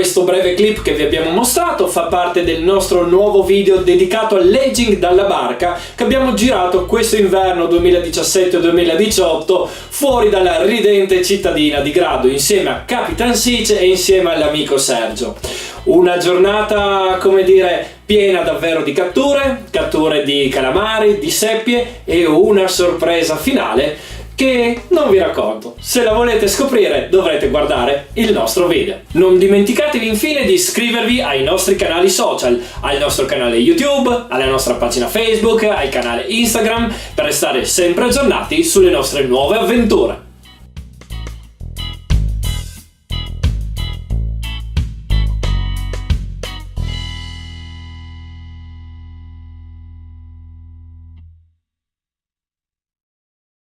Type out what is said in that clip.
Questo breve clip che vi abbiamo mostrato fa parte del nostro nuovo video dedicato al legging dalla barca che abbiamo girato questo inverno 2017-2018 fuori dalla ridente cittadina di Grado insieme a Capitan Sice e insieme all'amico Sergio. Una giornata, come dire, piena davvero di catture di calamari, di seppie e una sorpresa finale che non vi racconto. Se la volete scoprire dovrete guardare il nostro video. Non dimenticatevi infine di iscrivervi ai nostri canali social, al nostro canale YouTube, alla nostra pagina Facebook, al canale Instagram per restare sempre aggiornati sulle nostre nuove avventure.